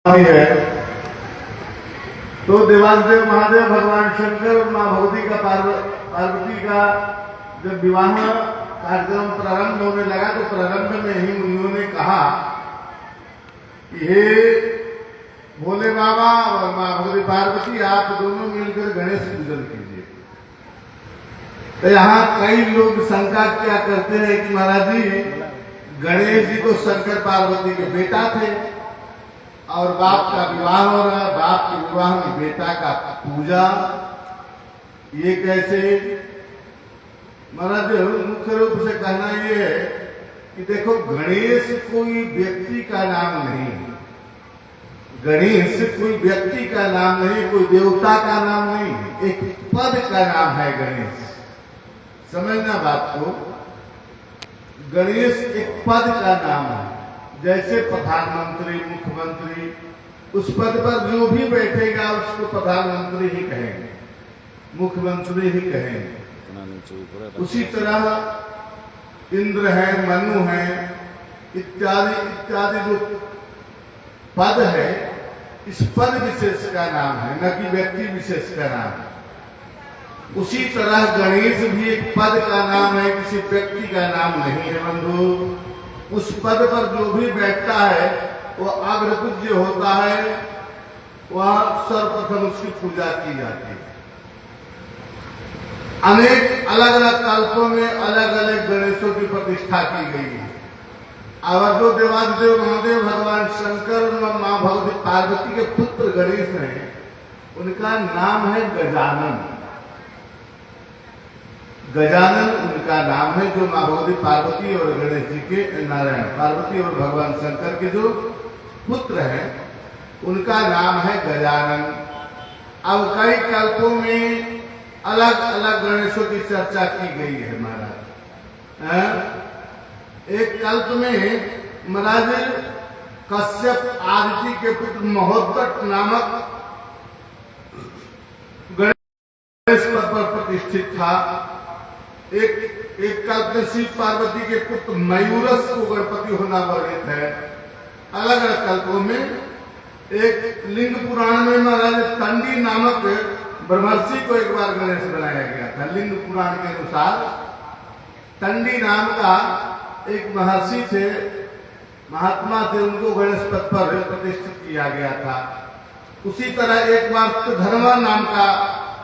है तो देवासदेव महादेव भगवान शंकर और मां भगवती का पार्वती का जब विवाह कार्यक्रम प्रारंभ होने लगा तो प्रारंभ में ही मुनियों ने कहा कि हे भोले बाबा और मां भगवती पार्वती आप दोनों मिलकर गणेश पूजन कीजिए। तो यहाँ कई लोग शंका क्या करते हैं कि महाराज जी गणेश जी तो शंकर पार्वती के बेटा थे और बाप का विवाह हो रहा है, बाप के विवाह में बेटा का पूजा, ये कैसे? महाराज मुख्य रूप से कहना ये है कि देखो गणेश कोई व्यक्ति का नाम नहीं है, गणेश कोई व्यक्ति का नाम नहीं, कोई देवता का नाम नहीं है, एक पद का नाम है गणेश। समझना बात को, गणेश एक पद का नाम है। जैसे प्रधानमंत्री, मुख्यमंत्री, उस पद पर जो भी बैठेगा उसको प्रधानमंत्री ही कहेंगे, मुख्यमंत्री ही कहेंगे। उसी तरह इंद्र है, मनु है, इत्यादि इत्यादि जो पद है, इस पद विशेष का नाम है, न कि व्यक्ति विशेष का नाम है। उसी तरह गणेश भी एक पद का नाम है, किसी व्यक्ति का नाम नहीं है बंधु। उस पद पर जो भी बैठता है वो अग्रपूज्य होता है, वह सर्वप्रथम उसकी पूजा की जाती है। अनेक अलग अलग कल्पों में अलग अलग गणेशों की प्रतिष्ठा की गई है। और जो देवादिदेव महादेव भगवान शंकर और मां भगवती पार्वती के पुत्र गणेश हैं, उनका नाम है गजानन। गजानन उनका नाम है, जो मां भगवती पार्वती और गणेश जी के, नारायण पार्वती और भगवान शंकर के जो पुत्र हैं उनका नाम है गजानन। अब कई कल्पों में अलग अलग गणेशों की चर्चा की गई है महाराज। एक कल्प में महाराज कश्यप आदित्य के पुत्र महोदट नामक गणेश पद पर प्रतिष्ठित था। एक कल्प में शिव पार्वती के पुत्र मयूरस को गणपति होना वर्णित है। अलग अलग कल्पों में एक लिंग पुराण में महाराज तंडी नामक ब्रह्मर्षि को एक बार गणेश बनाया गया था। लिंग पुराण के अनुसार तंडी नाम का एक महर्षि थे, महात्मा थे, उनको गणेश पद पर प्रतिष्ठित किया गया था। उसी तरह एक बार धर्मा नाम का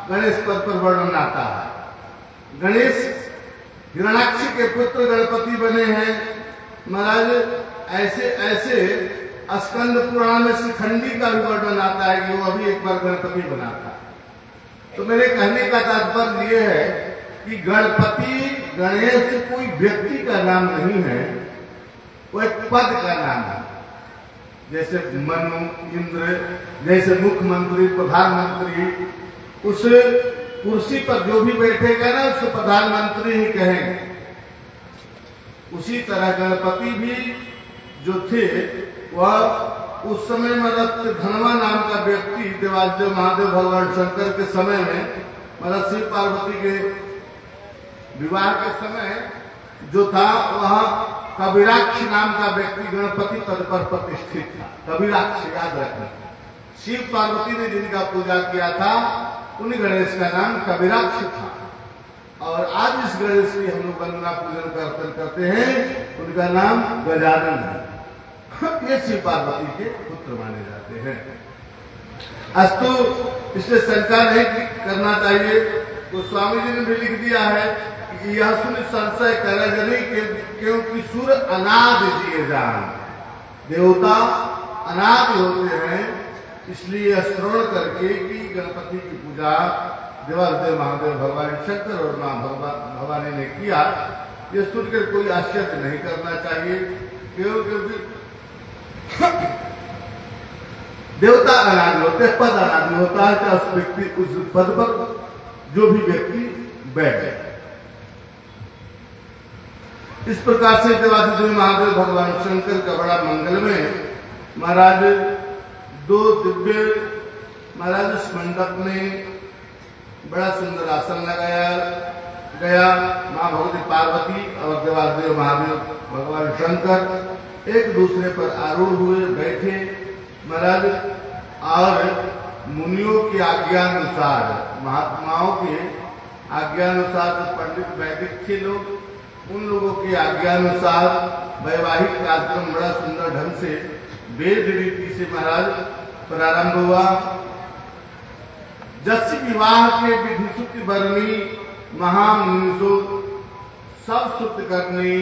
गणेश पद पर वर्णन आता है। गणेश हिरणाक्ष के पुत्र गणपति बने हैं महाराज। ऐसे ऐसे स्कंद पुराण में शिखंडी का भी वर्णन आता है कि वो अभी एक बार गणपति बना था। तो मेरे कहने का तात्पर्य ये है कि गणपति गणेश कोई व्यक्ति का नाम नहीं है, वो एक पद का नाम है। जैसे मनु, इंद्र, जैसे मुख्यमंत्री, प्रधानमंत्री, उस कुर्सी पर जो भी बैठेगा ना उसको प्रधानमंत्री ही कहेंगे। उसी तरह गणपति भी जो थे वह उस समय मतलब धनवा नाम का व्यक्ति देवासदेव महादेव भगवान शंकर के समय में, मतलब शिव पार्वती के विवाह के समय जो था वह कबीराक्ष नाम का व्यक्ति गणपति पद पर प्रतिष्ठित था। कबीराक्ष याद रखना, शिव पार्वती ने जिनका पूजा किया था उन गणेश का नाम कबीराक्ष था। और आज इस गणेश की हम लोग वंदना पूजन करते हैं, उनका नाम गजानन है। ये शिव पार्वती के पुत्र माने जाते हैं। अस्तु इसलिए शंका नहीं करना चाहिए। तो स्वामी जी ने भी लिख दिया है कि यह सुन संशय करे क्योंकि सुर अनाद जिए जान, देवता अनाद होते हैं, इसलिए श्रवण करके कि गणपति की पूजा देवासदेव महादेव भगवान शंकर और मां भवानी ने किया, ये सुनकर कोई आश्चर्य नहीं करना चाहिए। क्योंकि देवता अनादि होते, पद अनादि होता है, क्या उस व्यक्ति उस पद पर जो भी व्यक्ति बैठ जाए। इस प्रकार से देवासदेव महादेव भगवान शंकर का बड़ा मंगलमय महाराज दो दिव्य महाराज इस मंडप में बड़ा सुंदर आसन लगाया गया। मां भगवती पार्वती और देवासदेव महादेव भगवान शंकर एक दूसरे पर आरूढ़ हुए बैठे। महाराज और मुनियों की आज्ञानुसार, महात्माओं के आज्ञानुसार, जो पंडित वैदिक थे लोग, उन लोगों की आज्ञानुसार वैवाहिक कार्यक्रम बड़ा सुंदर ढंग से वेद रीति से महाराज प्रारंभ हुआ। जस विवाह के विधि सुत बरनी महामुनिसो सब सुत करनी।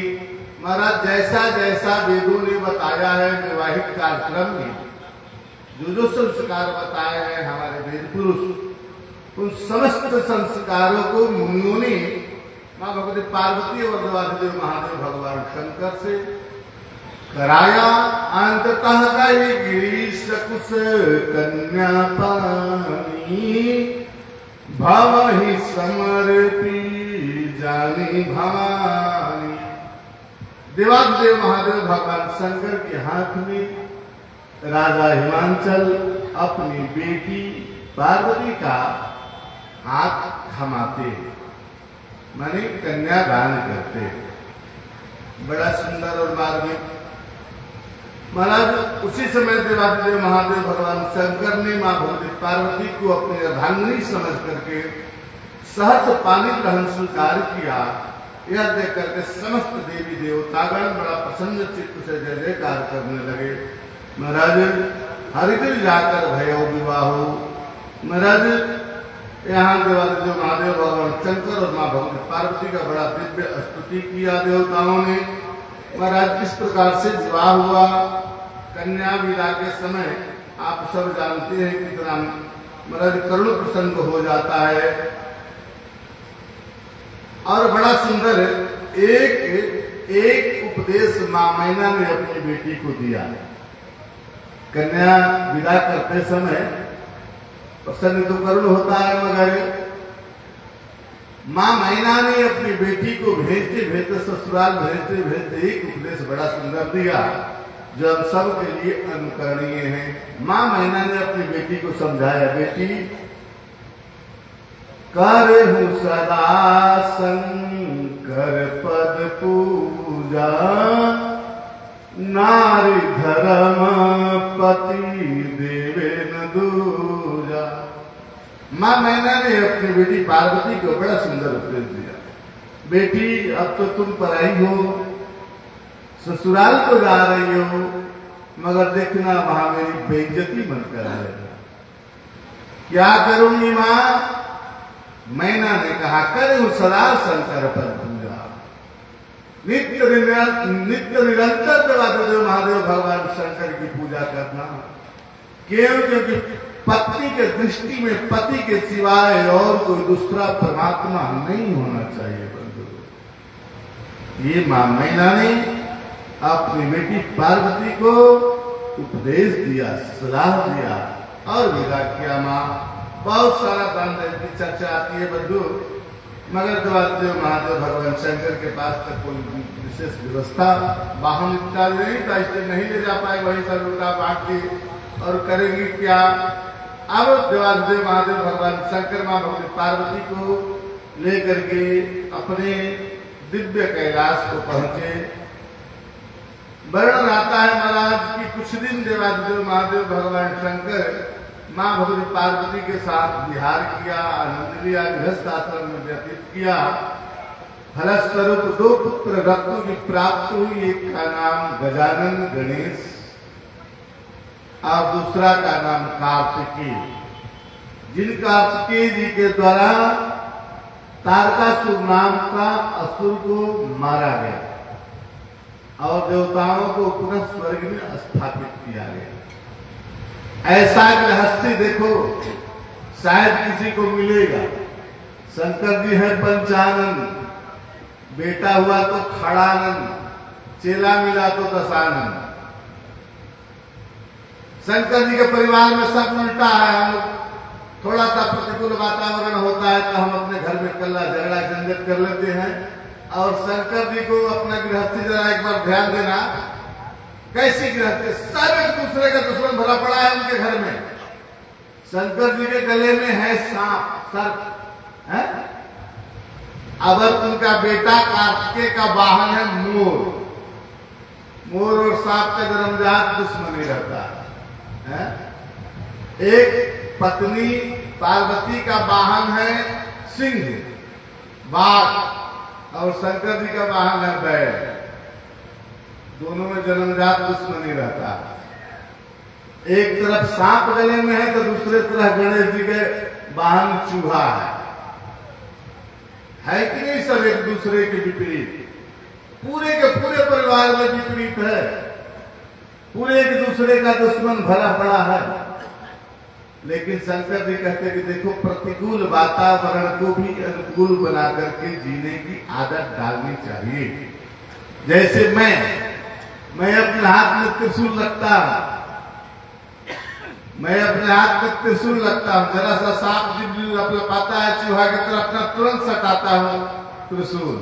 महाराज जैसा जैसा वेदों ने बताया है वैवाहिक कार्यक्रम में, जो संस्कार बताए हैं हमारे वेद पुरुष, उन समस्त संस्कारों को मुनियों ने माँ भगवती पार्वती और देवाधिदेव महादेव भगवान शंकर से कराया। अंततः गई गिरीश कुश कन्या पानी, भवहि समर्पी जानी भवानी। देवाधिदेव महादेव भगवान शंकर के हाथ में राजा हिमांचल अपनी बेटी पार्वती का हाथ थमाते, माने कन्यादान करते। बड़ा सुंदर और मार्मिक। महाराज उसी समय देवाधिदेव महादेव भगवान शंकर ने मां भगवती पार्वती को अपनी अर्धांगिनी समझ करके सहर्ष पानी ग्रहण स्वीकार किया। यह देख करके समस्त देवी देवतागण बड़ा प्रसन्न चित्त से जय जयकार करने लगे। महाराज हरिद्र जाकर भयो विवाह। महाराज यहाँ देवाधिदेव महादेव भगवान शंकर और माँ भगवती पार्वती का बड़ा दिव्य स्तुति किया देवताओं ने। महाराज इस प्रकार से विवाह हुआ। कन्या विदा के समय आप सब जानते हैं कितना महाराज करुण प्रसंग हो जाता है। और बड़ा सुंदर एक उपदेश मां मैना ने अपनी बेटी को दिया। कन्या विदा करते समय प्रसंग तो करुण होता है, मगर मां मैना ने अपनी बेटी को भेजते भेजते ससुराल भेजते भेजते एक उपदेश बड़ा सुंदर दिया, जो हम सब के लिए अनुकरणीय है। मां मैना ने अपनी बेटी को समझाया, बेटी करहु सदा शंकर पद पूजा, नारी धर्म पति देवे न दूजा। मां मैना ने अपनी बेटी पार्वती को बड़ा सुंदर उपदेश दिया, बेटी अब तो तुम पराई हो, ससुराल को जा रही हो, मगर देखना वहां मेरी बेइज्जती मत करा देना। क्या करूंगी मां? मैना ने कहा, करूं सदा शंकर पर पूजा, नित्य निरंतर देवाधिदेव महादेव भगवान शंकर की पूजा करना। क्यों? क्योंकि पत्नी के दृष्टि में पति के सिवाय और कोई दूसरा परमात्मा नहीं होना चाहिए। बंधु, ये मां मैना ने अपनी बेटी पार्वती को उपदेश दिया, सलाह दिया और विदा किया। मां बहुत सारा दान देने की चर्चा आती है बंधु, मगर देवाधिदेव महादेव भगवान शंकर के पास तक कोई विशेष व्यवस्था वाहन इत्यादि नहीं था, इसलिए नहीं ले जा पाए। वही सर्वदा बांट के और करेंगी क्या। अब देवाधिदेव महादेव भगवान शंकर मां भगवती पार्वती को लेकर के अपने दिव्य कैलाश को पहुंचे। वर्णन आता है महाराज कि कुछ दिन देवाधिदेव महादेव भगवान शंकर मां भगवती पार्वती के साथ विहार किया, आनंद लिया, गृहस्थ आश्रम में व्यतीत किया। फलस्वरूप दो पुत्र रत्नों की प्राप्ति हुई, एक का नाम गजानन गणेश और दूसरा का नाम कार्तिकेय, जिन कार्तिकेय जी के द्वारा तारकासुर नाम का असुर को मारा गया और देवताओं को पुनः स्वर्ग में स्थापित किया गया। ऐसा गृहस्थी देखो शायद किसी को मिलेगा। शंकर जी है पंचानन, बेटा हुआ तो खड़ानन, चेला मिला तो दशानन। शंकर जी के परिवार में सब उल्टा है। हम थोड़ा सा प्रतिकूल वातावरण होता है तो हम अपने घर में कल्ला झगड़ा झंझट कर लेते हैं, और शंकर जी को अपना गृहस्थी जरा एक बार ध्यान देना, कैसी गृहस्थी, सब एक दूसरे का दुश्मन भरा पड़ा है उनके घर में। शंकर जी के गले में है सांप, सर्प है, अगर उनका बेटा कार्तिकेय का वाहन है मोर। मोर और सांप का जन्मजात दुश्मनी रहता है। है? एक पत्नी पार्वती का वाहन है सिंह, बाघ, और शंकर जी का वाहन है बैल। दोनों में जन्मजात दुश्मनी रहता है। एक तरफ सांप गले में है तो दूसरे तरफ गणेश जी के वाहन चूहा है कि नहीं? सब एक दूसरे के विपरीत, पूरे के पूरे परिवार में विपरीत है, पूरे एक दूसरे का दुश्मन भरा पड़ा है। लेकिन शंकर जी कहते कि देखो, प्रतिकूल वातावरण को भी अनुकूल बना करके जीने की आदत डालनी चाहिए। जैसे मैं अपने हाथ में त्रिशूल रखता हूं, मैं अपने हाथ में त्रिशूल रखता हूं, जरा सा सांप लपलपाता है चूहा की तरफ, अपना तुरंत सटाता हूं त्रिशूल,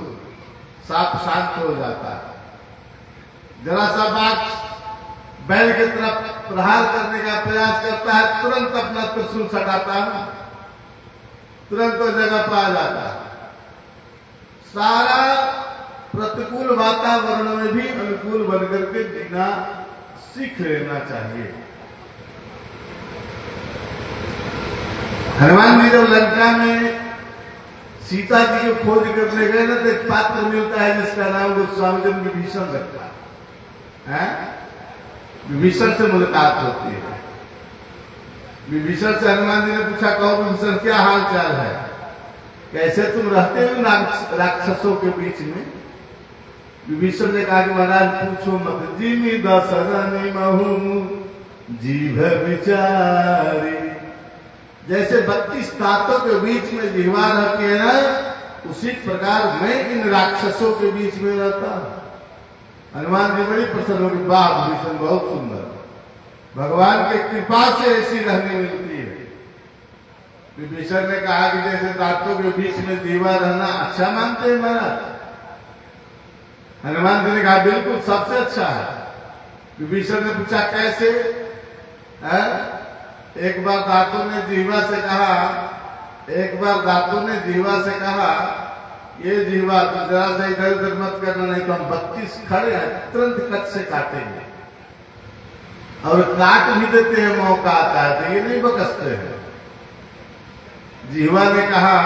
सांप शांत हो जाता है। जरा सा बाघ बैल की तरफ प्रहार करने का प्रयास करता है, तुरंत अपना त्रिशूल सटाता हूं, तुरंत वो जगह पर आ जाता है। सारा प्रतिकूल वातावरण में भी अनुकूल बनकर के जीना सीख लेना चाहिए। हनुमान जी जब लंका में सीता जी को खोज करने गए ना, तो एक पात्र मिलता है जिसका नाम गोस्वामी जी विभीषण रखता है। विभीषण से मुलाकात होती है। विभीषण से हनुमान जी ने पूछा, कहो विभीषण क्या हाल चाल है, कैसे तुम रहते हो राक्षसों के बीच में? विभीषण ने कहा कि महाराज पूछो मत, जिमी दशरथी महू जीभ विचारी। जैसे 32 दांतों के बीच में जिह्वा रहती है ना, उसी प्रकार मैं इन राक्षसों के बीच में रहता हूं। हनुमान जी बड़ी प्रसन्न होगी, वाह विभीषण बहुत सुंदर, भगवान की कृपा से ऐसी रहने मिलती है। विभीषण ने कहा कि जैसे दांतों के बीच में जिह्वा रहना अच्छा मानते हैं महाराज? हनुमान जी ने कहा बिल्कुल सबसे अच्छा है। विभीषण ने पूछा कैसे? एक बार दांतों ने जिह्वा से कहा, ये जिह्वा तो जरा सा इधर उधर मत करना, नहीं तो हम 32 खड़े हैं, तुरंत कट से काटेंगे, और काट भी देते हैं, मौका आता है तो ये नहीं बकसते हैं। जिह्वा ने कहा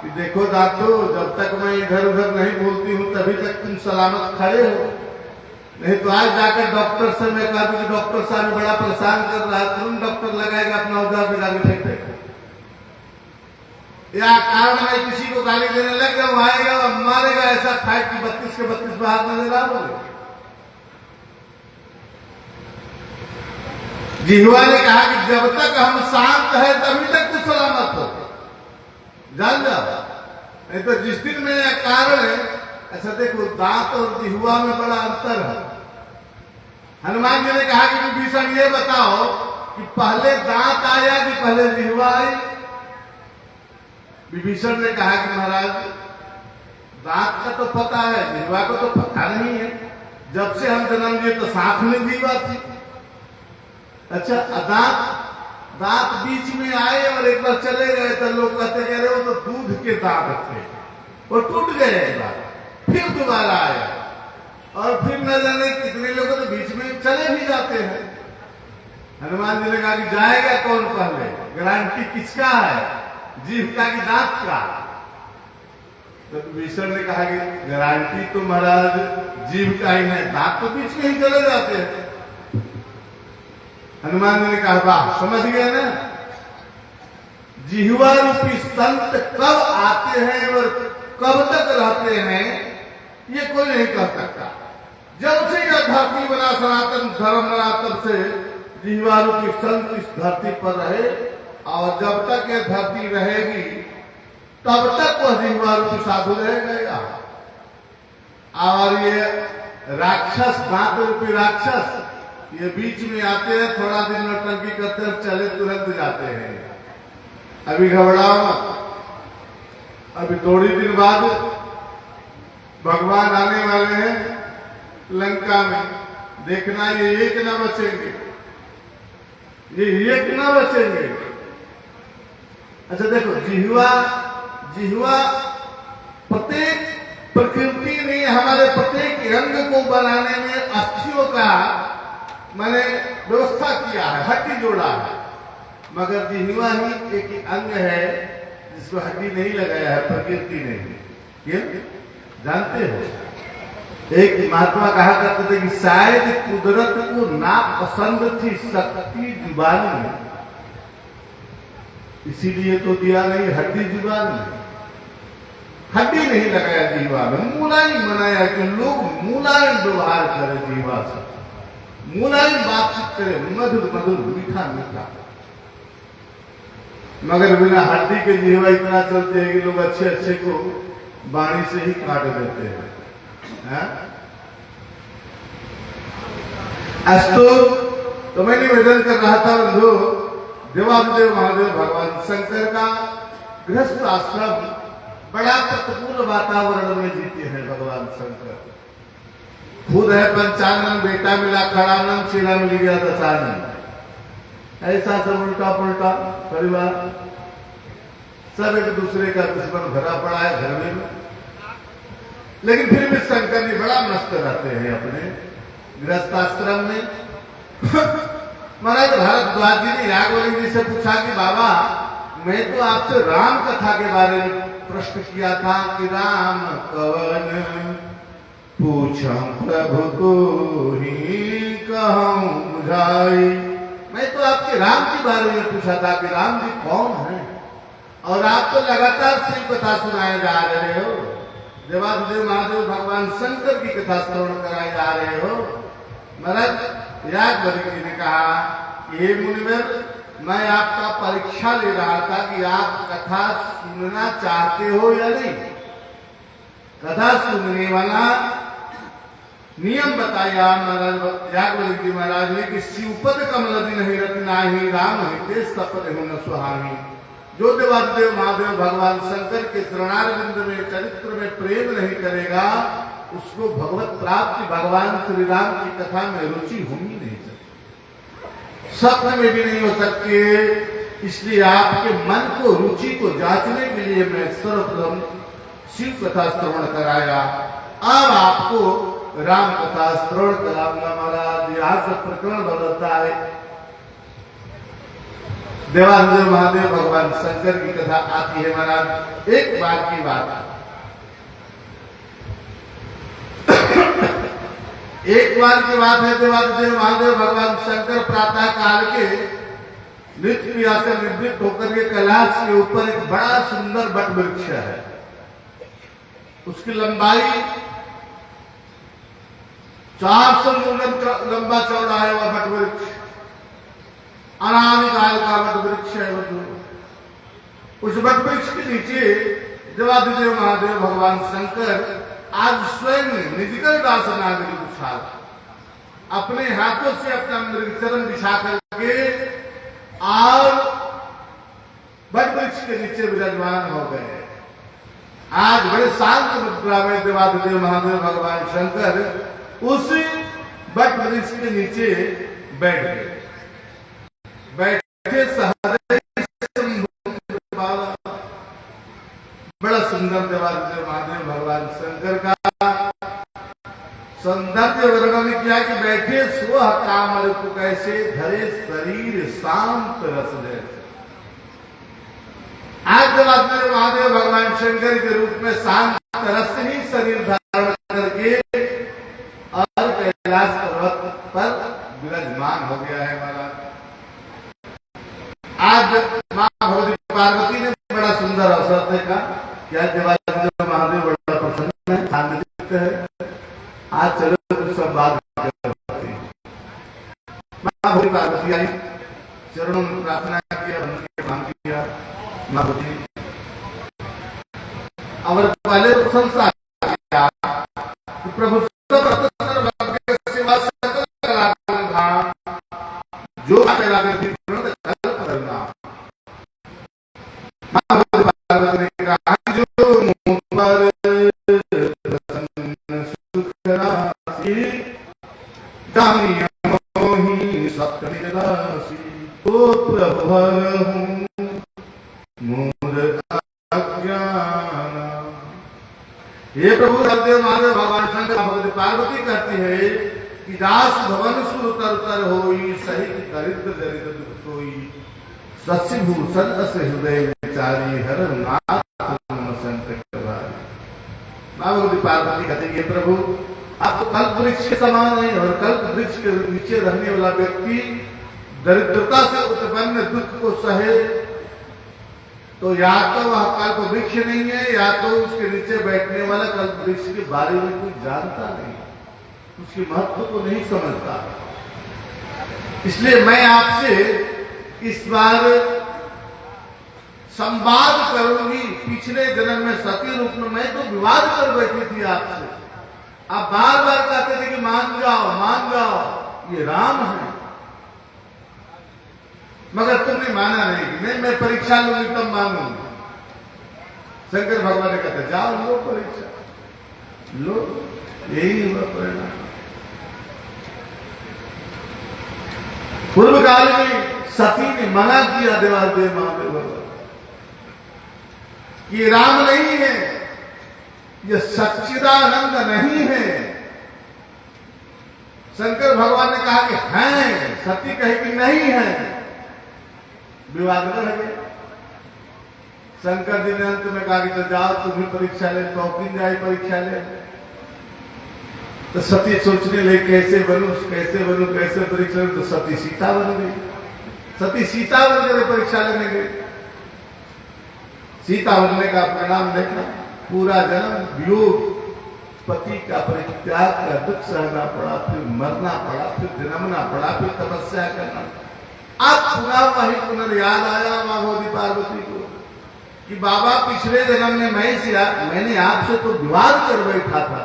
कि देखो दांतों, जब तक मैं इधर उधर नहीं बोलती हूं तभी तक तुम सलामत खड़े हो, नहीं तो आज जाकर डॉक्टर से मैं कहा कि डॉक्टर साहब बड़ा परेशान कर रहा है, तुरंत डॉक्टर लगाएगा अपना औजार निकाल के फेंक देगा। या कारण मैं किसी को गाली देने लग गया, वो आएगा और मारेगा ऐसा फाइट की 32 के 32 बाहर नजर आ रहे। जिह्वा ने कहा कि जब तक हम शांत है तभी तक तो सलामत हो, जान जाओ, नहीं तो जिस दिन में यह कारण है। अच्छा देखो, दांत और जिह्वा में बड़ा अंतर है। हनुमान जी ने कहा कि विभीषण ये बताओ कि पहले दांत आया कि पहले जिह्वा आई? विभीषण ने कहा कि महाराज दांत का तो पता है, जिह्वा को तो पता नहीं है, जब से हम जन्म लिए तो साथ में जिह्वा थी। अच्छा, दांत बीच में आए और एक बार चले गए तो लोग कहते कह रहे हो तो दूध के दांत थे, वो टूट गए, एक बार फिर दोबारा आया, और फिर न जाने कितने लोग तो बीच में चले भी जाते हैं। हनुमान जी ने कहा कि जाएगा कौन पहले, गारंटी किसका है, जीभ का कि दांत का? तो विभीषण ने कहा कि गारंटी तो महाराज जीभ का ही है, दांत तो बीच में ही चले जाते हैं। हनुमान जी ने कहा वाह, समझ गए ना, जिह्वा रूपी संत कब आते हैं और कब तक रहते हैं ये कोई नहीं कह सकता। जब से यह धरती बना सनातन धर्म बना तब से जिह्वा रूपी संत इस धरती पर रहे, और जब तक यह धरती रहेगी तब तक वह जिह्वा रूपी साधु रहेगा। और ये राक्षस, दांत रूपी राक्षस, ये बीच में आते हैं, थोड़ा दिन नौटंकी करते हैं, चले तुरंत जाते हैं। अभी घबराओ मत, अभी थोड़ी दिन बाद भगवान आने वाले हैं लंका में, देखना ये एक न बचेंगे, ये एक न बचेंगे। अच्छा देखो, जिह्वा प्रत्येक प्रकृति ने हमारे प्रत्येक अंग को बनाने में अस्थियों का मैंने व्यवस्था किया है, हड्डी जोड़ा है, मगर जिह्वा ही एक अंग है जिसको हड्डी नहीं लगाया है, प्रकृति नहीं। क्यों जानते हो? एक महात्मा कहा करते थे कि शायद कुदरत को ना पसंद थी शक्ति जुबान में, इसीलिए तो दिया नहीं हड्डी जुबान में। हड्डी नहीं लगाया जीवा में, मुलायम बनाया कि लोग मुलायम व्यवहार करें जीवा से, मुलायम बातचीत करे, मधुर मधुर मीठा मीठा। मगर बिना हड्डी के जीवा इतना चलते हैं कि लोग अच्छे अच्छे को बाणी से ही काट देते हैं। अस्तु, तो मैं निवेदन कर रहा था बंधु, देवादिदेव महादेव भगवान शंकर का गृहस्थ आश्रम बड़ा प्रतिकूल वातावरण में जीते हैं भगवान शंकर। खुद है पंचानन, बेटा मिला खड़ानन, चेला मिल गया दशानन। ऐसा सब उल्टा पुल्टा परिवार, सब एक दूसरे का दुश्मन भरा पड़ा है घर में। लेकिन फिर भी शंकर जी बड़ा मस्त रहते हैं अपने गृहस्थाश्रम में। महाराज भारद्वाज जी ने याज्ञवल्क्य जी से पूछा कि बाबा, मैं तो आपसे राम कथा के बारे में प्रश्न किया था कि राम कवन पूछम प्रभु को ही कहूं बुझाई। मैं तो आपके राम के बारे में पूछा था कि राम जी कौन है, और आप तो लगातार शिव कथा सुनाए जा रहे हो, देवादिदेव महादेव भगवान शंकर की कथा श्रवण कराए जा रहे हो। महाराज याज्ञवल्क्य जी ने कहा, हे मुनिवर, मैं आपका परीक्षा ले रहा था कि आप कथा सुनना चाहते हो या नहीं। कथा सुनने वाला नियम बताया महाराज याज्ञवल्क्य जी महाराज ने कि शिवपद कमल नहीं रत्ना ही राम हिते सपद न सुहानी। जो देवादिदेव महादेव भगवान शंकर के चरणारविंद में चरित्र में प्रेम नहीं करेगा, उसको भगवत प्राप्ति भगवान श्री राम की कथा में रुचि हो ही नहीं सकती, स्वप्न में भी नहीं हो सकती। इसलिए आपके मन को, रुचि को जांचने के लिए मैं सर्वप्रथम शिव कथा श्रवण कराया। अब आपको राम कथा श्रवण कराऊंगा। महाराज यहां से प्रकरण बदलता है। देवादिदेव महादेव भगवान शंकर की कथा आती है। महाराज एक बार की बात, एक बार की बात है, देवादिदेव महादेव भगवान शंकर प्रातः काल के नित्य क्रिया से निवृत्त होकर के कैलाश के ऊपर एक बड़ा सुंदर वट वृक्ष है। उसकी लंबाई 400 मूलन लंबा चौड़ा है वह वट वृक्ष, अनादिकाल का वट वृक्ष है। उस वट वृक्ष के नीचे देवादिदेव महादेव भगवान शंकर आज स्वयं निजकर दासनागरी उछाल अपने हाथों से अपना मृगचरण बिछा करके और वट वृक्ष के नीचे विराजमान हो गए। आज बड़े शांत मुद्रा में देवादिदेव महादेव भगवान शंकर उस वट वृक्ष के नीचे बैठ गए। बैठे सहदय बड़ा सुंदर देवादिदेव महादेव भगवान शंकर का सौंदर्य वर्णन किया कि बैठे स्व कामर को कैसे धरे शरीर शांत रस जैसे। आज देवादिदेव महादेव भगवान शंकर के रूप में शांत रस ही शरीर धारण करके और कैलाश पर्वत पर विराजमान हो गया है। महाराज आज मां भगवती पार्वती ने बड़ा सुंदर अवसर देखा। क्या देवादिदेव महादेव बड़ा प्रसन्न है, आनंदित है। आज चलो तो सब बात करते हैं। मां भगवती पार्वती आई, चरणों में प्रार्थना किया, मांग किया। मां भगवती और पहले प्रशंसा किया कि प्रभु जो ये प्रभु देव महादेव भगवान शंकर भगवती पार्वती कहती है कि दास भवन सुर तर तर होई, सहित दरिद्र दरिद्र दुख सोई, शशि भूषण अस हृदय विचारी, हर नाथ संकट भारी। माँ भगवती पार्वती कहते हैं, प्रभु आप तो कल्प वृक्ष के समान है, और कल्प वृक्ष के नीचे रहने वाला व्यक्ति दरिद्रता से उत्पन्न दुख को सहे तो या तो वह कल्प वृक्ष नहीं है, या तो उसके नीचे बैठने वाला कल्प वृक्ष के बारे में कोई जानता नहीं, उसके महत्व को नहीं समझता। इसलिए मैं आपसे इस बार संवाद करूंगी। पिछले जन्म में सती रूप में मैं तो विवाद कर बैठी थी आपसे, आप बार बार कहते थे कि मान जाओ, ये राम है, मगर तुमने माना नहीं। मैं परीक्षा लूंगी तब मानूंगी। शंकर भगवान ने कहते जाओ लो परीक्षा, लो, यही हुआ परिणाम। पूर्व काल में सती ने मना किया देवादेव महादेव भगवान कि राम नहीं है, ये सच्चिदानंद नहीं है। शंकर भगवान ने कहा कि हैं, सती कहे कि नहीं है, विवाद में रह गए। शंकर जी ने अंत में कहा कि तो जाओ तुम्हें परीक्षा ले, तो जाए परीक्षा ले। तो सती सोचने लगी कैसे बनूं, कैसे परीक्षा ले। तो सती सीता बन गई। सती सीता बन गई, परीक्षा लेने गई। सीता बनने का परिणाम देखना, पूरा जन्म वियोग, पति का परित्याग का दुख सहना पड़ा, फिर मरना पड़ा, फिर जन्मना पड़ा, फिर तपस्या करना। अब पुनः वही पुनर्याद आया माँ भगवती पार्वती को कि बाबा पिछले जन्म में मैंने आपसे तो विवाद कर बैठा था,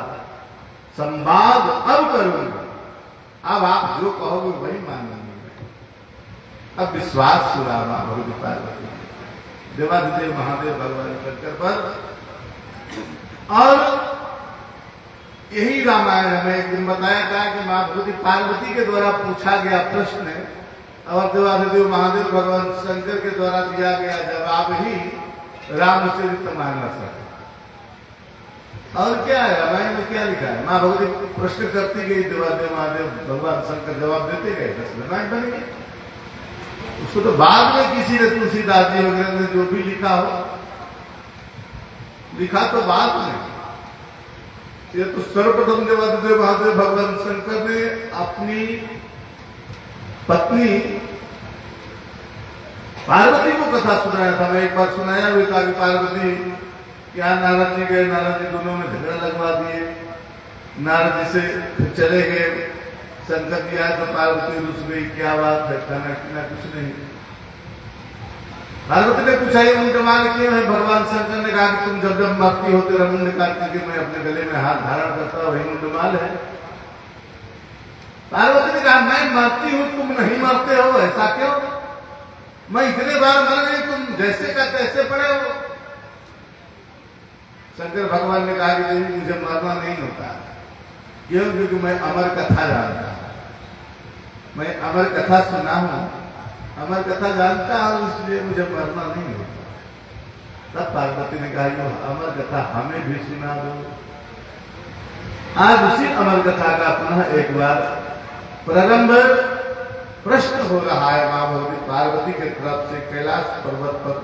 संवाद अब करूंगा, अब आप जो कहोगे वही मानूंगी। अब विश्वास हुआ माँ भगवती पार्वती देवादिदेव महादेव भगवान शंकर पर। और यही रामायण हमें एक दिन बताया था कि माँ भगवती पार्वती के द्वारा पूछा गया प्रश्न और देवादिदेव महादेव भगवान शंकर के द्वारा दिया गया जवाब ही रामचरितमानस है। और क्या है रामायण में क्या लिखा है? माँ भगवती प्रश्न करती गई, देवादेव महादेव भगवान शंकर जवाब देते गए, रामायण बन गई। उसको तो बाद में किसी ने तुलसीदास जी वगैरह ने जो भी लिखा हो, लिखा तो बाद में। ये तो सर्वप्रथम देवादिदेव महादेव भगवान शंकर ने अपनी पत्नी पार्वती को कथा सुनाया था। मैं एक बार सुनाया भी था कि पार्वती क्या नारद जी गए, नारद जी दोनों में झगड़ा लगवा दिए, नारद जी से चले गए। शंकर जी आए तो पार्वती रुस गई, क्या बात है, खाना पीना कुछ नहीं। पार्वती ने पूछा ये मुंडमाल क्यों है? भगवान शंकर ने कहा कि तुम जब जब मरती हो तेरा मुंड काट के मैं अपने गले में हाथ धारण करता हूं, वही मुंडमाल है। पार्वती ने कहा मैं मरती हूं, तुम नहीं मरते हो, ऐसा क्यों? मैं इतने बार मर गई, तुम जैसे का तैसे पड़े हो। शंकर भगवान ने कहा कि देवी मुझे मरना नहीं होता, क्यों? क्योंकि मैं अमर कथा जानता हूं, मैं अमर कथा सुना हूं, अमर कथा जानता हूं, इसलिए मुझे मरना नहीं होता। तब पार्वती ने कहा अमर कथा हमें भी सुना दो। आज उसी अमर कथा का पुनः एक बार प्रारंभ प्रश्न हो रहा है मां भगवती पार्वती के तरफ से कैलाश पर्वत पर।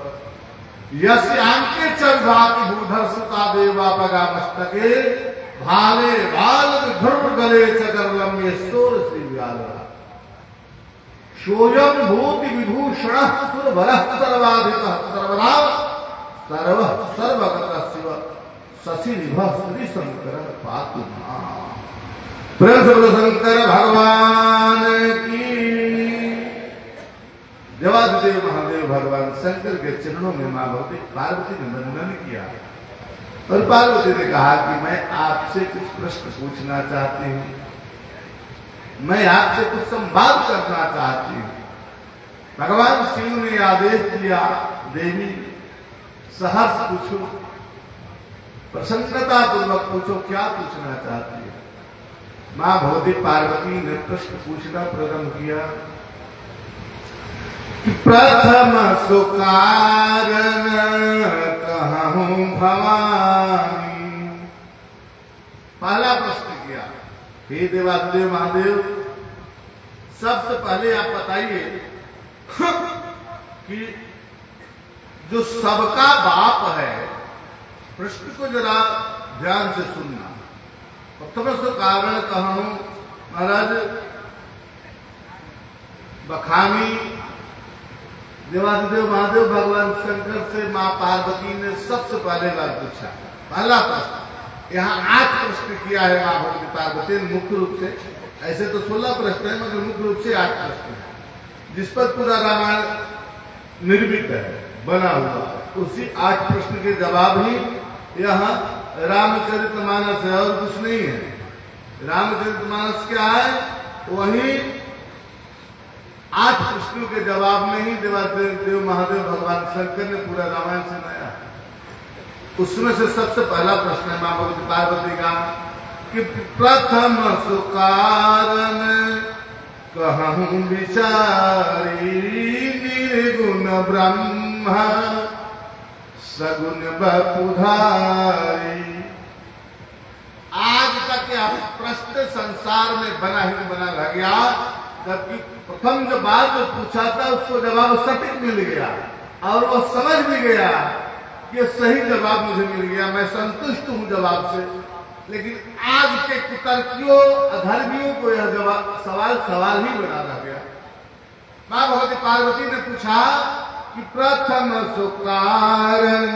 यस्यांके चरघाति भूधर सुता देवा पगा मस्तके भाले बाल ध्रुव गले चकरलम ये सोर श्री व्याला सोयम भूति विभूषण सुरवर सर्वाधिक सर्वदा सर्व सर्वगत शिव शशि निभ श्री शंकर पातु प्रभु शंकर भगवान की। देवादिदेव महादेव भगवान शंकर के चरणों में मां भगवती पार्वती ने वंदन किया और पार्वती ने कहा कि मैं आपसे कुछ प्रश्न पूछना चाहती हूं, मैं आपसे कुछ संवाद करना चाहती हूं। भगवान शिव ने आदेश दिया, देवी सहर्ष पूछो, प्रसन्नता पूर्वक पूछो, क्या पूछना चाहती है? मां भगवती पार्वती ने प्रश्न पूछना प्रारंभ किया। प्रथम सुकारण कहूं भवानी, पहला प्रश्न किया हे देवादेव महादेव, सबसे पहले आप बताइए कि जो सबका बाप है, प्रश्न को जरा ध्यान से सुनना। प्रथम से कारण कहूं महाराज, बखानी देवादेव महादेव भगवान शंकर से मां पार्वती ने सबसे पहले बार पूछा। पहला प्रश्न, यहाँ 8 प्रश्न किया है मां भगवती पार्वती ने मुख्य रूप से। ऐसे तो 16 प्रश्न है, मगर मुख्य रूप से 8 प्रश्न है, जिस पर पूरा रामायण निर्मित है, बना हुआ। उसी 8 प्रश्न के जवाब ही यहाँ रामचरितमानस है और कुछ नहीं है। रामचरितमानस क्या है? वही 8 प्रश्नों के जवाब में ही देवादेव महादेव भगवान शंकर ने पूरा रामायण सुनाया। उसमें से सबसे पहला प्रश्न है मां भगवती पार्वती का कि प्रथम सुकारण कहूं विचारी, निर्गुण ब्रह्म सगुण बपुधारी। आज तक यह प्रश्न संसार में बना ही बना रह गया, जबकि प्रथम जो बात जो पूछा था उसको जवाब सटीक मिल गया और वो समझ भी गया कि सही जवाब मुझे मिल गया, मैं संतुष्ट हूं जवाब से। लेकिन आज के कुतर्कियों अधर्मियों को यह जवाब सवाल ही बना रह गया। मां भगवती पार्वती ने पूछा कि प्रथम सुकारण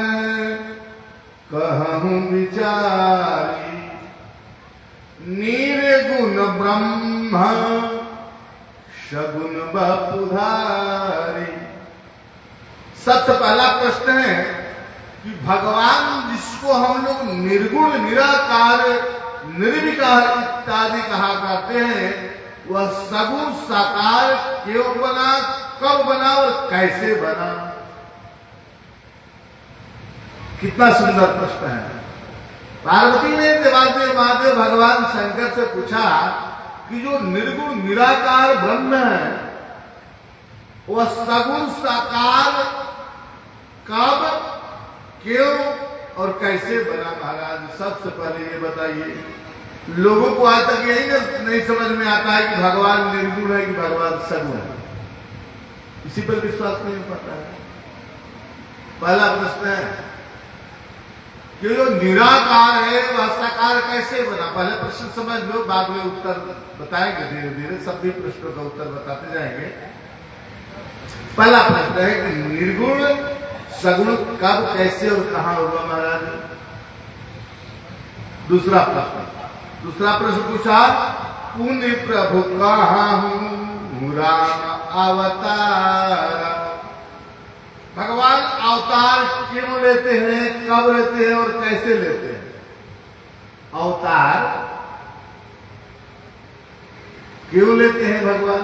कहूं विचारी, निर्गुण ब्रह्म सगुण बपुधारी। सबसे पहला प्रश्न है कि भगवान जिसको हम लोग निर्गुण, निराकार, निर्विकार इत्यादि कहा करते हैं, वह सगुण साकार क्यों बना, कब बना और कैसे बना? कितना सुंदर प्रश्न है। पार्वती ने देवादेव महादेव भगवान शंकर से पूछा कि जो निर्गुण निराकार ब्रह्म है, वह सगुण साकार कब, क्यों और कैसे बना? महाराज सबसे पहले ये बताइए। लोगों को आज तक यही नहीं समझ में आता है कि भगवान निर्गुण है कि भगवान सगुण है, इसी पर विश्वास नहीं पड़ता है। पहला प्रश्न है कि जो निराकार है वह साकार कैसे बना? पहले प्रश्न समझ लो, बाद में उत्तर बताएंगे धीरे धीरे, सभी प्रश्नों का उत्तर बताते जाएंगे। पहला प्रश्न है कि निर्गुण सगुण कब, कैसे और कहां होगा महाराज? दूसरा प्रश्न पूछा, पुण्य प्रभु कहां हूं राम अवतार। भगवान अवतार क्यों लेते हैं, कब लेते हैं और कैसे लेते हैं? अवतार क्यों लेते हैं भगवान?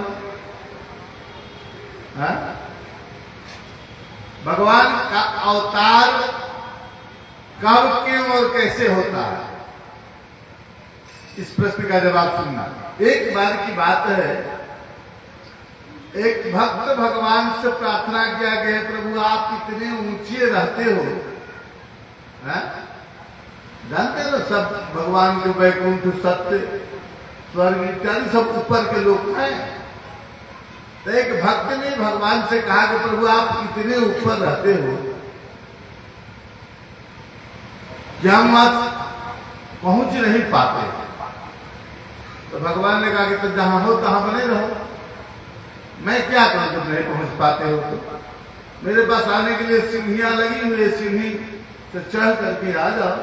भगवान का अवतार कब, क्यों और कैसे होता है? इस प्रश्न का जवाब सुनना। एक बार की बात है, एक भक्त भगवान से प्रार्थना किया गया, प्रभु आप कितने ऊंचे रहते हो, जानते हो सब भगवान के वैकुंठ, सत्य, स्वर्ग इत्यादि सब ऊपर के लोग हैं। तो एक भक्त ने भगवान से कहा कि प्रभु आप कितने ऊपर रहते हो, क्या हम पहुंच नहीं पाते? तो भगवान ने कहा कि तो जहां हो तहां बने रहो, मैं क्या करूं जब नहीं पहुंच पाते हो तो? मेरे पास आने के लिए सीढ़ियां लगी हुई है, सीढ़ी से चढ़ करके आ जाओ।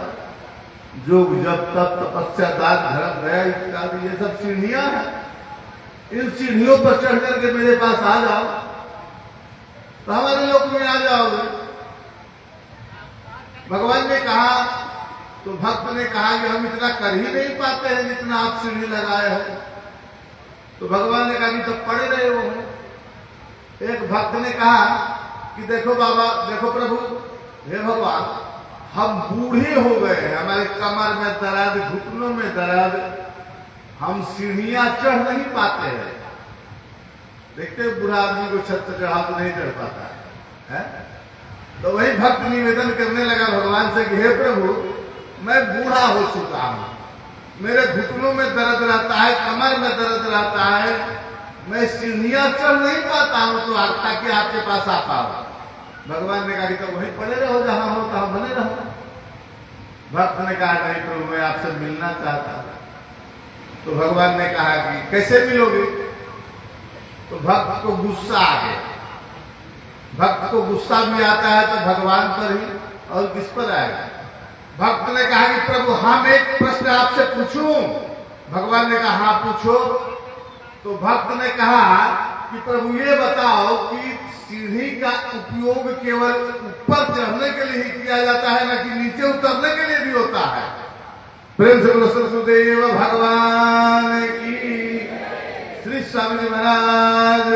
योग जब तप तपस्या दान धर्म दया इत्यादि ये सब सीढ़ियां हैं, इन सीढ़ियों पर चढ़ करके मेरे पास आ जाओ तो हमारे लोक में आ जाओगे। भगवान ने कहा, तो भक्त ने कहा कि हम इतना कर ही नहीं पाते हैं जितना आप सीढ़ी लगाए हो। तो भगवान ने कहा कि तो पड़े रहे हो। एक भक्त ने कहा कि देखो बाबा, देखो प्रभु, हे भगवान, हम बूढ़े हो गए हैं, हमारे कमर में दर्द, घुटनों में दर्द, हम सीढ़ियां चढ़ नहीं पाते हैं। देखते बूढ़ा आदमी को छत पर चढ़ा तो नहीं चढ़ पाता है? तो वही भक्त निवेदन करने लगा भगवान से कि हे प्रभु, मैं बूढ़ा हो चुका हूं, मेरे घुटनों में दर्द रहता है, कमर में दर्द रहता है, मैं सीढ़ियां चढ़ नहीं पाता हूं तो ताकि आपके पास आ पाऊं। भगवान ने कहा कि तो वहीं पड़े रहो, जहां हो तहां बने रहो। भक्त ने कहा नहीं प्रभु मैं आपसे मिलना चाहता। तो भगवान ने कहा कि कैसे मिलोगे? तो भक्त को गुस्सा आ गया। भक्त को गुस्सा भी आता है तो भगवान पर ही, और किस पर आएगा? भक्त ने कहा कि प्रभु हम एक प्रश्न आपसे पूछूं? भगवान ने कहा हाँ पूछो। तो भक्त ने कहा कि प्रभु ये बताओ कि सीढ़ी का उपयोग केवल ऊपर चढ़ने के लिए ही किया जाता है ना कि नीचे उतरने के लिए भी होता है? प्रेम से बोलो सदगुरुदेव भगवान की, श्री स्वामी महाराज